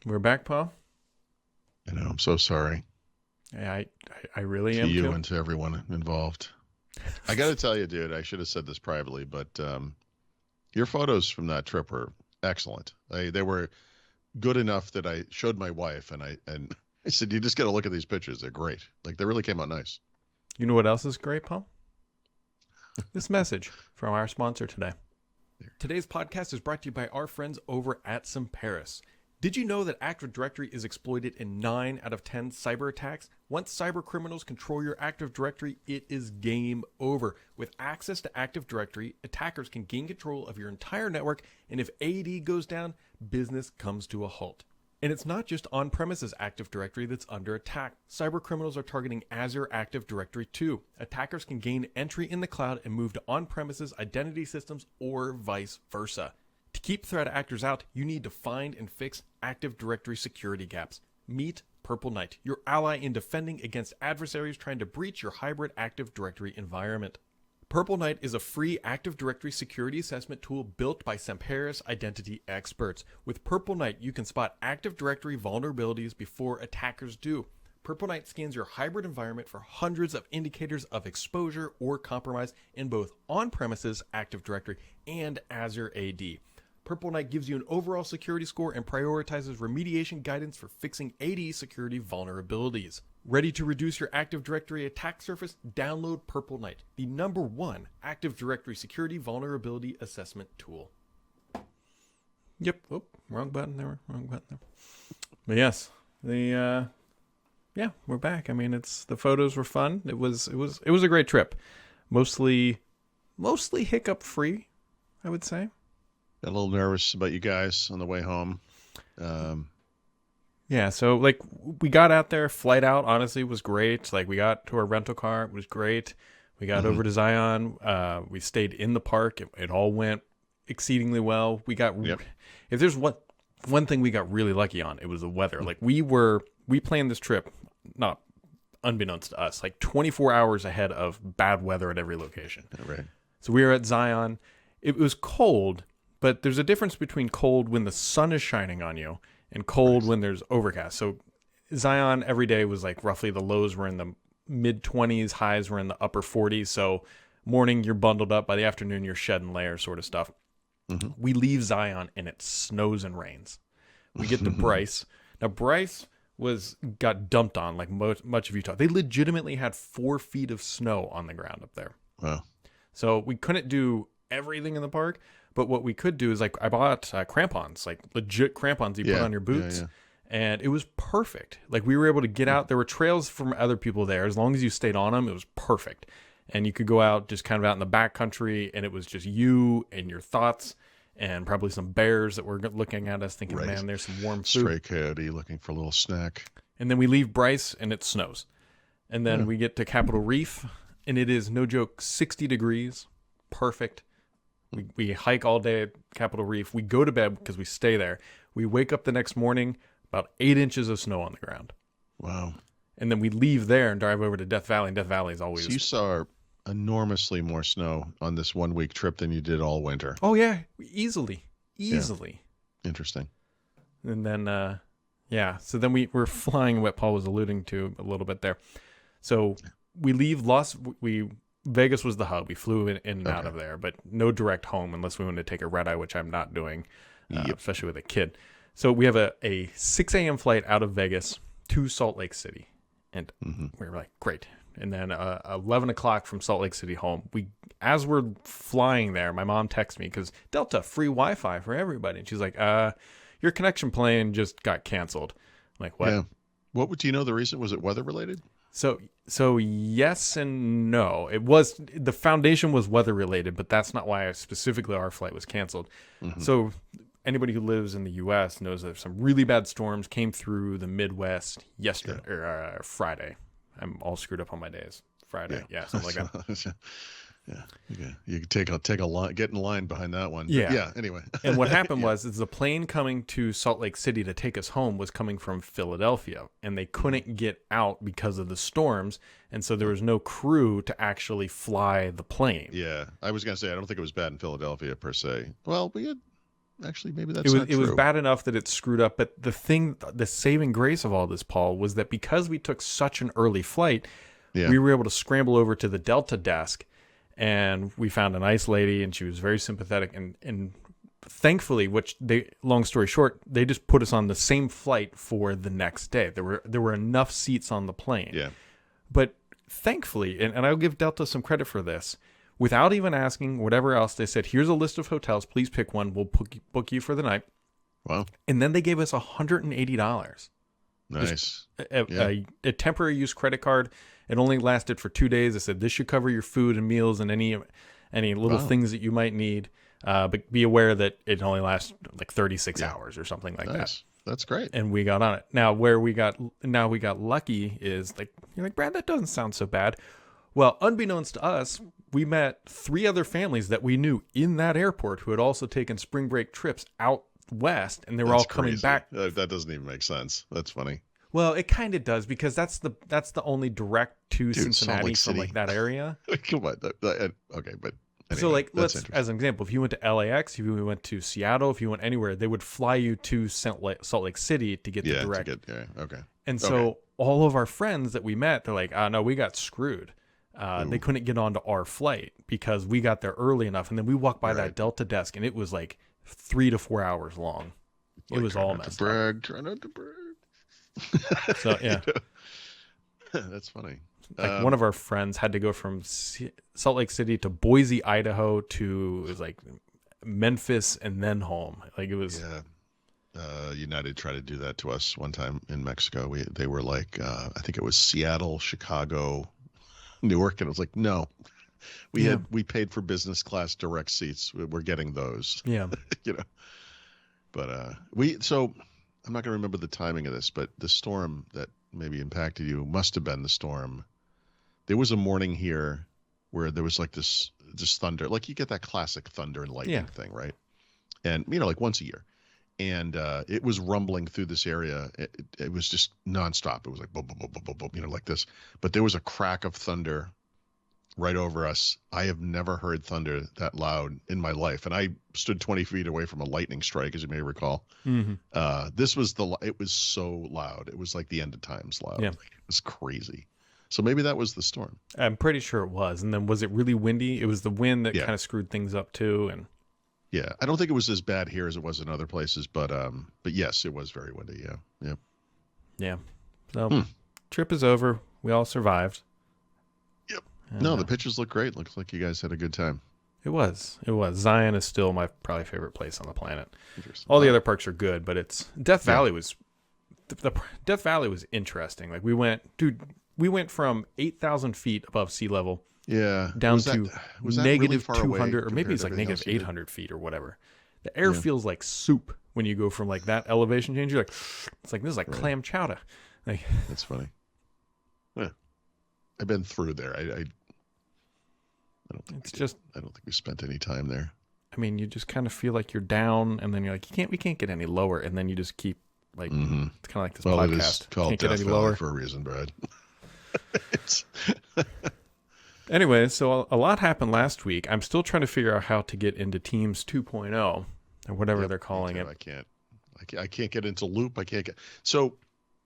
We're back, Paul. I know. I'm so sorry I really to am you too. and to everyone involved. I got to tell you, dude, I should have said this privately, but your photos from that trip were excellent. They were good enough that I showed my wife, and I said, "You just got to look at these pictures. They're great. Like they really came out nice." You know what else is great, Paul? This message from our sponsor today. Today's podcast is brought to you by our friends over at Semperis. Did you know that Active Directory is exploited in 9 out of 10 cyber attacks? Once cyber criminals control your Active Directory, it is game over. With access to Active Directory, attackers can gain control of your entire network, and if AD goes down, business comes to a halt. And it's not just on-premises Active Directory that's under attack. Cyber criminals are targeting Azure Active Directory too. Attackers can gain entry in the cloud and move to on-premises identity systems or vice versa. To keep threat actors out, you need to find and fix Active Directory security gaps. Meet Purple Knight, your ally in defending against adversaries trying to breach your hybrid Active Directory environment. Purple Knight is a free Active Directory security assessment tool built by Semperis identity experts. With Purple Knight, you can spot Active Directory vulnerabilities before attackers do. Purple Knight scans your hybrid environment for hundreds of indicators of exposure or compromise in both on-premises Active Directory and Azure AD. Purple Knight gives you an overall security score and prioritizes remediation guidance for fixing AD security vulnerabilities. Ready to reduce your Active Directory attack surface? Download Purple Knight, the #1 Active Directory security vulnerability assessment tool. Yep. Oh, wrong button there. Wrong button there. But yes, we're back. I mean, the photos were fun. It was a great trip. Mostly hiccup free, I would say. Got a little nervous about you guys on the way home. Yeah, so like we got out there, flight out honestly was great. Like we got to our rental car, it was great. We got over to Zion. We stayed in the park. It all went exceedingly well. If there's one thing we got really lucky on, it was the weather. Like we planned this trip, not unbeknownst to us, like 24 hours ahead of bad weather at every location. Right. So we were at Zion. It was cold, but there's a difference between cold when the sun is shining on you and cold when there's overcast. So Zion every day was like roughly the lows were in the mid 20s, highs were in the upper 40s. So morning you're bundled up, by the afternoon you're shedding layers sort of stuff. Mm-hmm. We leave Zion and it snows and rains. We get to Bryce. Now Bryce got dumped on like much of Utah. They legitimately had 4 feet of snow on the ground up there. Wow. So we couldn't do everything in the park. But what we could do is like I bought crampons, like legit crampons you put on your boots. And it was perfect. Like we were able to get out. There were trails from other people there. As long as you stayed on them, it was perfect. And you could go out just kind of out in the back country, and it was just you and your thoughts and probably some bears that were looking at us thinking, man, there's some warm food. Stray coyote looking for a little snack. And then we leave Bryce and it snows. And then we get to Capitol Reef, and it is, no joke, 60 degrees. Perfect. We hike all day at Capitol Reef. We go to bed because we stay there. We wake up the next morning, about 8 inches of snow on the ground. Wow. And then we leave there and drive over to Death Valley. And Death Valley is always... So you saw enormously more snow on this 1 week trip than you did all winter. Oh, yeah. Easily. Yeah. Interesting. And then, so then we're flying what Paul was alluding to a little bit there. So we leave Vegas was the hub. We flew in and out of there, but no direct home unless we wanted to take a red eye, which I'm not doing, especially with a kid. So we have a 6 a.m. flight out of Vegas to Salt Lake City. And we were like, great. And then 11 o'clock from Salt Lake City home. As we're flying there, my mom texts me because Delta, free Wi-Fi for everybody. And she's like, your connection plane just got canceled. I'm like, what? Yeah. Do you know the reason? Was it weather related? So yes and no. It was, the foundation was weather related, but that's not why specifically our flight was canceled. So anybody who lives in the U.S. knows that some really bad storms came through the Midwest yesterday or Friday. I'm all screwed up on my days. Friday, something like that. You could take a line, get in line behind that one. Yeah. Anyway. And what happened was the plane coming to Salt Lake City to take us home was coming from Philadelphia, and they couldn't get out because of the storms, and so there was no crew to actually fly the plane. Yeah, I was gonna say I don't think it was bad in Philadelphia per se. Well, we had actually, maybe that's not it was true. bad enough that it screwed up. But the saving grace of all this, Paul, was that because we took such an early flight, Yeah. we were able to scramble over to the Delta desk, and we found a nice lady, and she was very sympathetic. And thankfully, long story short, they just put us on the same flight for the next day. There were enough seats on the plane. Yeah. But thankfully, and I'll give Delta some credit for this, without even asking whatever else, they said, here's a list of hotels. Please pick one. We'll book you for the night. Wow. And then they gave us $180. Nice. A temporary use credit card. It only lasted for 2 days. They said this should cover your food and meals and any little things that you might need. But be aware that it only lasts like 36 hours or something like that. That's great. And we got on it. Now, where we got lucky is like, you're like, Brad, that doesn't sound so bad. Well, unbeknownst to us, we met 3 other families that we knew in that airport who had also taken spring break trips out west, and they were all coming back. That doesn't even make sense. That's funny. Well, it kind of does, because that's the only direct to Cincinnati from like that area. Come on. Okay, but anyway, so like, let's, as an example, if you went to LAX, if you went to Seattle, if you went anywhere, they would fly you to Salt Lake City to get the direct. Okay. And so all of our friends that we met, they're like, no, we got screwed. They couldn't get onto our flight because we got there early enough. And then we walked by that Delta desk, and it was like 3 to 4 hours long. It was all messed up. Try not to brag. So, yeah. That's funny. Like one of our friends had to go from Salt Lake City to Boise, Idaho to, it was like Memphis and then home. Like it was. Yeah. United tried to do that to us one time in Mexico. They were like, I think it was Seattle, Chicago, Newark, and it was like, no, we paid for business class direct seats. We're getting those. Yeah. But so I'm not going to remember the timing of this, but the storm that maybe impacted you must have been the storm. There was a morning here where there was like this thunder, like you get that classic thunder and lightning thing, right? And like once a year. And it was rumbling through this area. It was just nonstop. It was like boom, boom, boom, boom, boom, boom, like this. But there was a crack of thunder right over us. I have never heard thunder that loud in my life. And I stood 20 feet away from a lightning strike, as you may recall. Mm-hmm. It was so loud. It was like the end of times loud. Yeah. Like, it was crazy. So maybe that was the storm. I'm pretty sure it was. And then was it really windy? It was the wind that kind of screwed things up too. And yeah, I don't think it was as bad here as it was in other places, but yes, it was very windy. Yeah. So trip is over. We all survived. Yep. No, the pictures look great. Looks like you guys had a good time. It was. Zion is still my probably favorite place on the planet. All the other parks are good, but Death Valley was the Death Valley was interesting. Like we went from 8,000 feet above sea level. Yeah, down to negative really 200, or maybe it's like negative 800 feet or whatever. The air feels like soup when you go from like that elevation change. You're like, it's like, this is like clam chowder. Like, that's funny. Yeah. I've been through there. I don't think we spent any time there. I mean, you just kind of feel like you're down, and then you're like, we can't get any lower, and then you just keep like, it's kind of like this podcast. It is called can't Death get any Valley lower for a reason, Brad. Anyway, so a lot happened last week. I'm still trying to figure out how to get into Teams 2.0 or whatever they're calling it. I can't get into Loop. So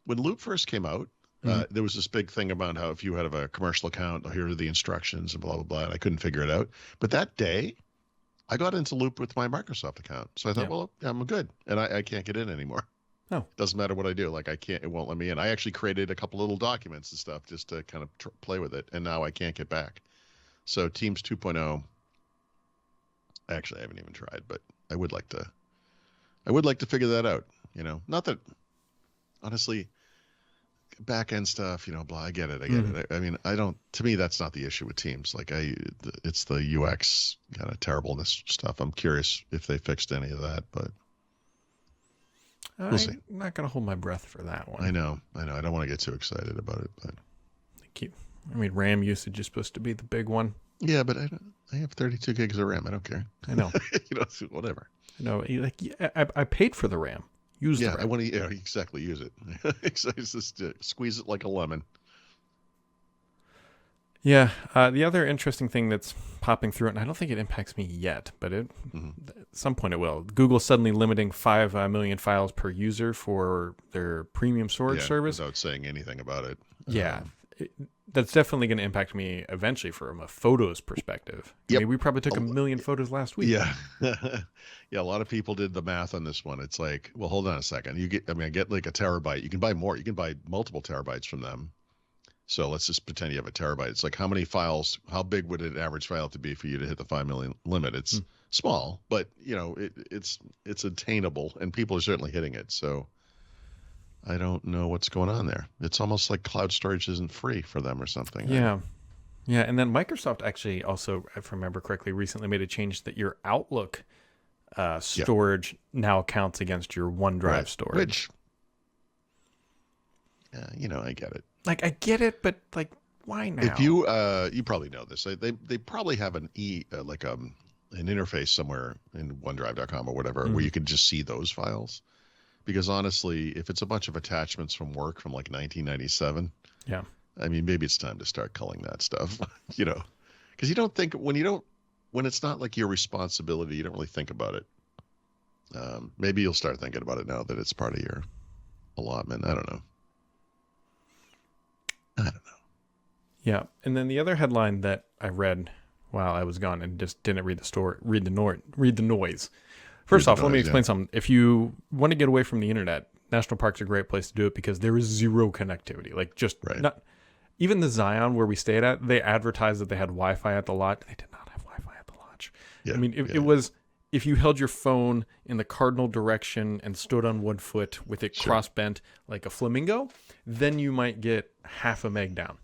when Loop first came out, there was this big thing about how if you had a commercial account, here are the instructions and blah, blah, blah. And I couldn't figure it out. But that day, I got into Loop with my Microsoft account. So I thought, I'm good. And I can't get in anymore. Oh. Doesn't matter what I do. Like it won't let me in. I actually created a couple little documents and stuff just to kind of play with it. And now I can't get back. So Teams 2.0, actually I haven't even tried, but I would like to figure that out. Not that honestly, back end stuff, blah, I get it. I mean, to me, that's not the issue with Teams. Like it's the UX kind of terribleness stuff. I'm curious if they fixed any of that, but we'll see. I'm not going to hold my breath for that one. I know. I don't want to get too excited about it, but RAM usage is supposed to be the big one. Yeah, but I have 32 gigs of RAM. I don't care. I know. Whatever. No, I paid for the RAM. Use the RAM. I want to exactly use it. Just squeeze it like a lemon. Yeah. The other interesting thing that's popping through, and I don't think it impacts me yet, but at some point it will. Google suddenly limiting 5 million files per user for their premium storage service. Without saying anything about it. Yeah. That's definitely going to impact me eventually from a photos perspective. I mean, we probably took 1 million photos last week. Yeah. Yeah, a lot of people did the math on this one. It's like, well, hold on a second. I get like a terabyte. You can buy more. You can buy multiple terabytes from them. So let's just pretend you have a terabyte. It's like, how many files, how big would an average file have to be for you to hit the 5 million limit? It's small, but it's attainable, and people are certainly hitting it. So I don't know what's going on there. It's almost like cloud storage isn't free for them or something. Yeah. Yeah. And then Microsoft actually also, if I remember correctly, recently made a change that your Outlook storage now counts against your OneDrive storage. Which, I get it. Like, I get it, but like, why now? If you probably know this. They probably have an interface somewhere in OneDrive.com or whatever where you can just see those files. Because honestly, if it's a bunch of attachments from work from like 1997, I mean, maybe it's time to start culling that stuff, because you don't think when it's not like your responsibility, you don't really think about it. Maybe you'll start thinking about it now that it's part of your allotment. I don't know. Yeah. And then the other headline that I read while I was gone and just didn't read the story, read the noise. First off, let me explain something. If you want to get away from the internet, national parks are a great place to do it because there is zero connectivity. Like not even the Zion where we stayed at, they advertised that they had Wi-Fi at the lodge. They did not have Wi-Fi at the lodge. Yeah, I mean, it was, if you held your phone in the cardinal direction and stood on one foot with it cross-bent like a flamingo, then you might get half a meg down.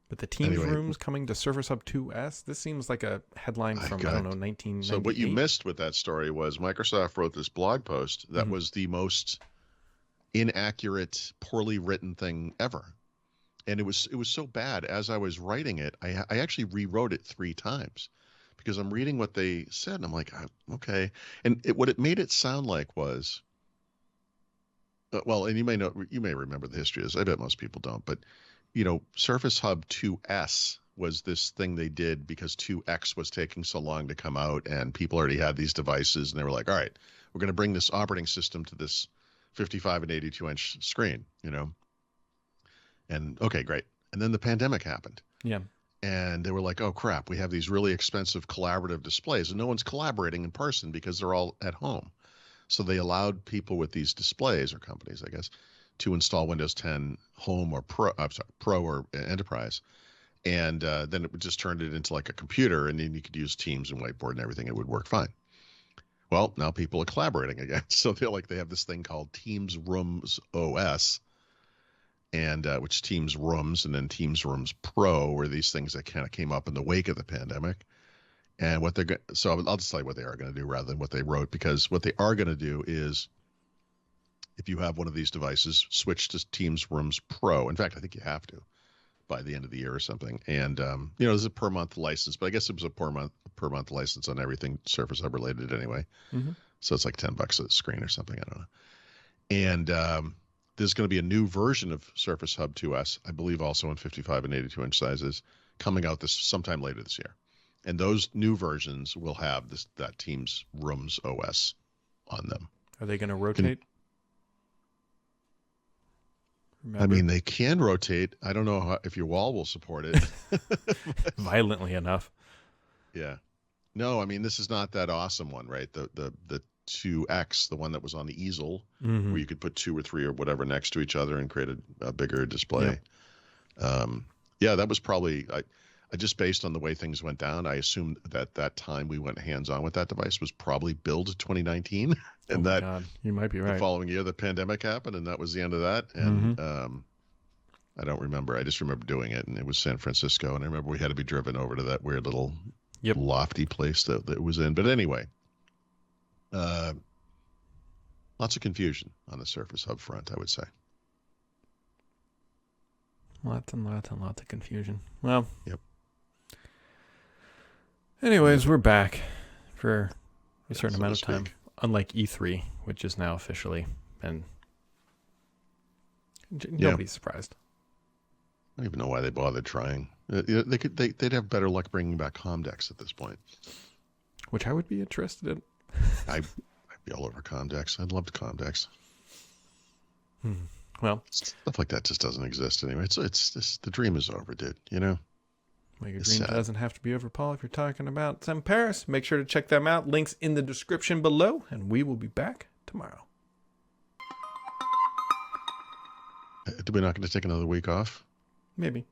But the Teams rooms coming to Surface Hub 2S, this seems like a headline from, 1998. So what you missed with that story was Microsoft wrote this blog post that was the most inaccurate, poorly written thing ever. And it was so bad. As I was writing it, I actually rewrote it 3 times because I'm reading what they said, and I'm like, okay. And what it made it sound like was, and you may remember the history of this. I bet most people don't, but Surface Hub 2S was this thing they did because 2X was taking so long to come out, and people already had these devices, and they were like, all right, we're going to bring this operating system to this 55 and 82-inch screen, and okay, great. And then the pandemic happened. Yeah. And they were like, oh, crap, we have these really expensive collaborative displays, and no one's collaborating in person because they're all at home. So they allowed people with these displays, or companies, I guess, to install Windows 10 Home or Pro or Enterprise. And then it just turned it into like a computer, and then you could use Teams and Whiteboard and everything. It would work fine. Well, now people are collaborating again. So they have this thing called Teams Rooms OS, and which Teams Rooms and then Teams Rooms Pro were these things that kind of came up in the wake of the pandemic. And so I'll just tell you what they are going to do rather than what they wrote, because what they are going to do is, if you have one of these devices, switch to Teams Rooms Pro. In fact, I think you have to by the end of the year or something. And there's a per month license, but I guess it was a per month license on everything Surface Hub related anyway. So it's like $10 a screen or something. I don't know. And there's going to be a new version of Surface Hub 2S, I believe, also in 55 and 82-inch sizes, coming out sometime later this year. And those new versions will have that Teams Rooms OS on them. Are they going to rotate? I mean, they can rotate. I don't know if your wall will support it. Violently enough. Yeah. No, I mean, this is not that awesome one, right? The 2X, the one that was on the easel, where you could put 2 or 3 or whatever next to each other and create a bigger display. Yeah, that was probably... I just based on the way things went down, I assumed that time we went hands-on with that device was probably build 2019, and God, you might be right. The following year, the pandemic happened, and that was the end of that. And I don't remember. I just remember doing it, and it was San Francisco, and I remember we had to be driven over to that weird little lofty place that it was in. But anyway, lots of confusion on the Surface Hub front, I would say. Lots and lots and lots of confusion. Well. Yep. Anyways, we're back for a certain amount of time. Unlike E3, which is now officially been Nobody's surprised. I don't even know why they bothered trying. They'd have better luck bringing back Comdex at this point. Which I would be interested in. I'd be all over Comdex. I'd love Comdex. Well, stuff like that just doesn't exist anyway. It's just, the dream is over, dude. You know. Well, your dream doesn't have to be over, Paul. If you're talking about Semperis, make sure to check them out. Links in the description below, and we will be back tomorrow. We're not going to take another week off? Maybe.